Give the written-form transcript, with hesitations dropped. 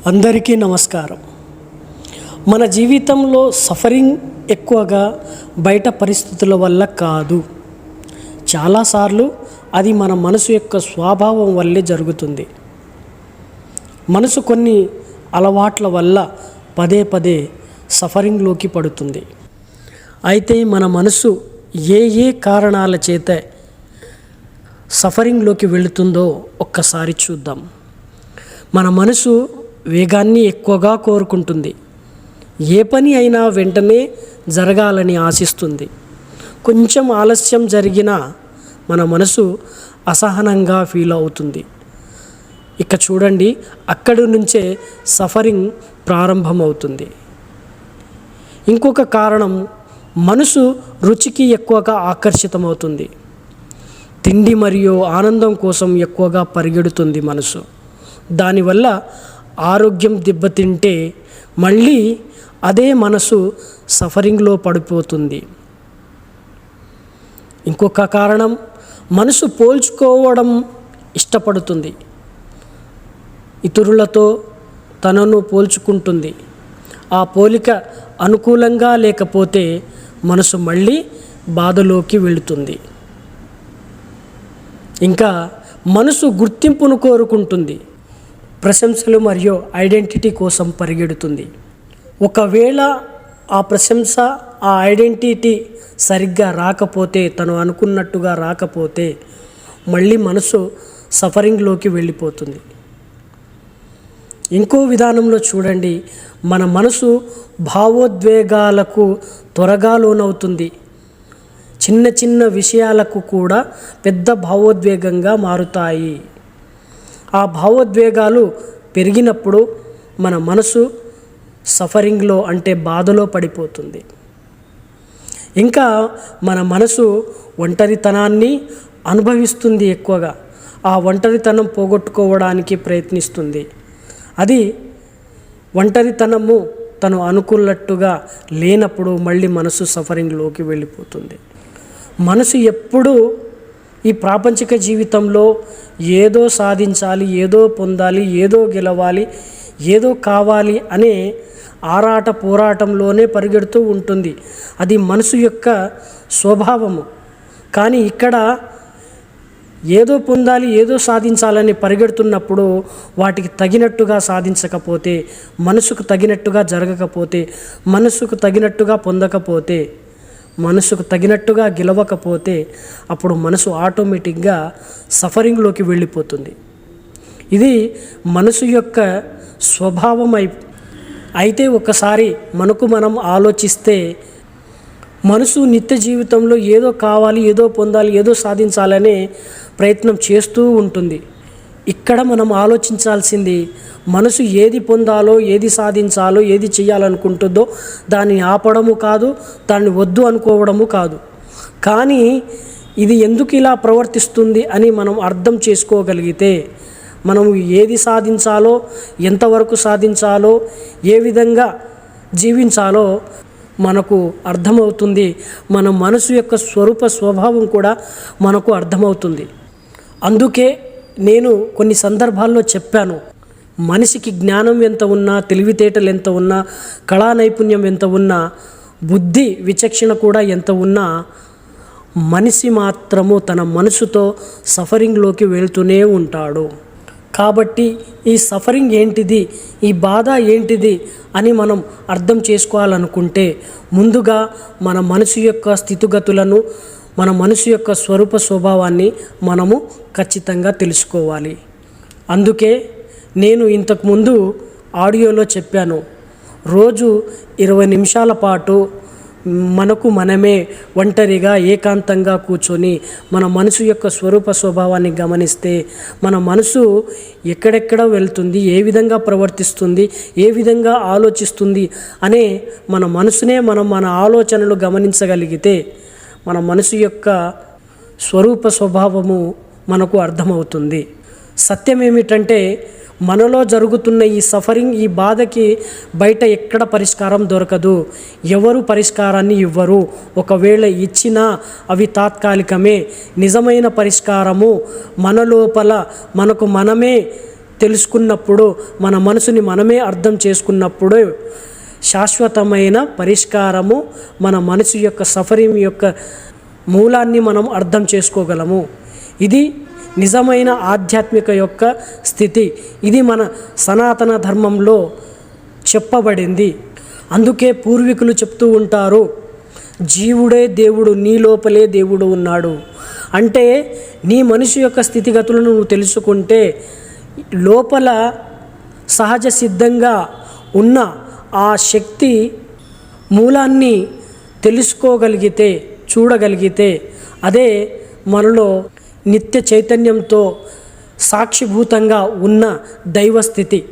అందరికీ నమస్కారం. మన జీవితంలో సఫరింగ్ ఎక్కువగా బయట పరిస్థితుల వల్ల కాదు, చాలాసార్లు అది మన మనసు యొక్క స్వభావం వల్లే జరుగుతుంది. మనసు కొన్ని అలవాట్ల వల్ల పదే పదే సఫరింగ్లోకి పడుతుంది. అయితే మన మనసు ఏ కారణాల చేత సఫరింగ్లోకి వెళుతుందో ఒక్కసారి చూద్దాం. మన మనసు వేగాన్ని ఎక్కువగా కోరుకుంటుంది. ఏ పని అయినా వెంటనే జరగాలని ఆశిస్తుంది. కొంచెం ఆలస్యం జరిగినా మన మనసు అసహనంగా ఫీల్ అవుతుంది. ఇక చూడండి, అక్కడి నుంచే సఫరింగ్ ప్రారంభమవుతుంది. ఇంకొక కారణం, మనసు రుచికి ఎక్కువగా ఆకర్షితమవుతుంది. తిండి మరియు ఆనందం కోసం ఎక్కువగా పరిగెడుతుంది మనసు. దానివల్ల ఆరోగ్యం దెబ్బతింటే మళ్ళీ అదే మనసు సఫరింగ్లో పడిపోతుంది. ఇంకొక కారణం, మనసు పోల్చుకోవడం ఇష్టపడుతుంది. ఇతరులతో తనను పోల్చుకుంటుంది. ఆ పోలిక అనుకూలంగా లేకపోతే మనసు మళ్ళీ బాధలోకి వెళుతుంది. ఇంకా మనసు గుర్తింపును కోరుకుంటుంది. ప్రశంసలు మరియు ఐడెంటిటీ కోసం పరిగెడుతుంది. ఒకవేళ ఆ ప్రశంస, ఆ ఐడెంటిటీ సరిగ్గా రాకపోతే, తను అనుకున్నట్టుగా రాకపోతే మళ్ళీ మనసు సఫరింగ్లోకి వెళ్ళిపోతుంది. ఇంకో విధానంలో చూడండి, మన మనసు భావోద్వేగాలకు త్వరగా లోనవుతుంది. చిన్న చిన్న విషయాలకు కూడా పెద్ద భావోద్వేగంగా మారుతాయి. ఆ భావోద్వేగాలు పెరిగినప్పుడు మన మనసు సఫరింగ్లో, అంటే బాధలో పడిపోతుంది. ఇంకా మన మనసు ఒంటరితనాన్ని అనుభవిస్తుంది. ఎక్కువగా ఆ ఒంటరితనం పోగొట్టుకోవడానికి ప్రయత్నిస్తుంది. అది ఒంటరితనము తను అనుకున్నట్టుగా లేనప్పుడు మళ్ళీ మనసు సఫరింగ్లోకి వెళ్ళిపోతుంది. మనసు ఎప్పుడూ ఈ ప్రాపంచిక జీవితంలో ఏదో సాధించాలి, ఏదో పొందాలి, ఏదో గెలవాలి, ఏదో కావాలి అనే ఆరాట పోరాటంలోనే పరిగెడుతూ ఉంటుంది. అది మనసు యొక్క స్వభావము. కానీ ఇక్కడ ఏదో పొందాలి, ఏదో సాధించాలని పరిగెడుతున్నప్పుడు వాటికి తగినట్టుగా సాధించకపోతే, మనసుకు తగినట్టుగా జరగకపోతే, మనసుకు తగినట్టుగా పొందకపోతే, మనసుకు తగినట్టుగా గెలవకపోతే అప్పుడు మనసు ఆటోమేటిక్గా సఫరింగ్లోకి వెళ్ళిపోతుంది. ఇది మనసు యొక్క స్వభావం. అయితే ఒకసారి మనకు మనం ఆలోచిస్తే, మనసు నిత్య జీవితంలో ఏదో కావాలి, ఏదో పొందాలి, ఏదో సాధించాలనే ప్రయత్నం చేస్తూ ఉంటుంది. ఇక్కడ మనం ఆలోచించాల్సింది, మనసు ఏది పొందాలో, ఏది సాధించాలో, ఏది చేయాలనుకుంటుందో దాన్ని ఆపడము కాదు, దాన్ని వద్దు అనుకోవడము కాదు. కానీ ఇది ఎందుకు ఇలా ప్రవర్తిస్తుంది అని మనం అర్థం చేసుకోగలిగితే, మనం ఏది సాధించాలో, ఎంతవరకు సాధించాలో, ఏ విధంగా జీవించాలో మనకు అర్థమవుతుంది. మన మనసు యొక్క స్వభావం కూడా మనకు అర్థమవుతుంది. అందుకే నేను కొన్ని సందర్భాల్లో చెప్పాను, మనిషికి జ్ఞానం ఎంత ఉన్నా, తెలివితేటలు ఎంత ఉన్నా, కళా నైపుణ్యం ఎంత ఉన్నా, బుద్ధి విచక్షణ కూడా ఎంత ఉన్నా, మనిషి మాత్రము తన మనసుతో సఫరింగ్లోకి వెళ్తూనే ఉంటాడు. కాబట్టి ఈ సఫరింగ్ ఏంటిది, ఈ బాధ ఏంటిది అని మనం అర్థం చేసుకోవాలనుకుంటే, ముందుగా మన మనసు యొక్క స్థితిగతులను, మన మనసు యొక్క స్వభావాన్ని మనము ఖచ్చితంగా తెలుసుకోవాలి. అందుకే నేను ఇంతకుముందు ఆడియోలో చెప్పాను, రోజు 20 నిమిషాల పాటు మనకు మనమే ఒంటరిగా ఏకాంతంగా కూర్చొని మన మనసు యొక్క స్వభావాన్ని గమనిస్తే, మన మనసు ఎక్కడెక్కడ వెళ్తుంది, ఏ విధంగా ప్రవర్తిస్తుంది, ఏ విధంగా ఆలోచిస్తుంది అనే మన మనసునే మన ఆలోచనలు గమనించగలిగితే మన మనసు యొక్క స్వభావము మనకు అర్థమవుతుంది. సత్యం ఏమిటంటే, మనలో జరుగుతున్న ఈ సఫరింగ్, ఈ బాధకి బయట ఎక్కడ పరిష్కారం దొరకదు. ఎవరు పరిష్కారాన్ని ఇవ్వరు. ఒకవేళ ఇచ్చినా అవి తాత్కాలికమే. నిజమైన పరిష్కారము మన లోపల మనకు మనమే తెలుసుకున్నప్పుడు, మన మనసుని మనమే అర్థం చేసుకున్నప్పుడు శాశ్వతమైన పరిష్కారము, మన మనసు యొక్క సఫరింగ్ యొక్క మూలాన్ని మనం అర్థం చేసుకోగలము. ఇది నిజమైన ఆధ్యాత్మిక యొక్క స్థితి. ఇది మన సనాతన ధర్మంలో చెప్పబడింది. అందుకే పూర్వీకులు చెప్తూ ఉంటారు, జీవుడే దేవుడు, నీ లోపలే దేవుడు ఉన్నాడు. అంటే నీ మనిషి యొక్క స్థితిగతులను నువ్వు తెలుసుకుంటే లోపల సహజ సిద్ధంగా ఉన్న ఆ శక్తి మూలాన్ని తెలుసుకోగలిగితే, చూడగలిగితే అదే మనలో నిత్య చైతన్యంతో సాక్షిభూతంగా ఉన్న దైవస్థితి.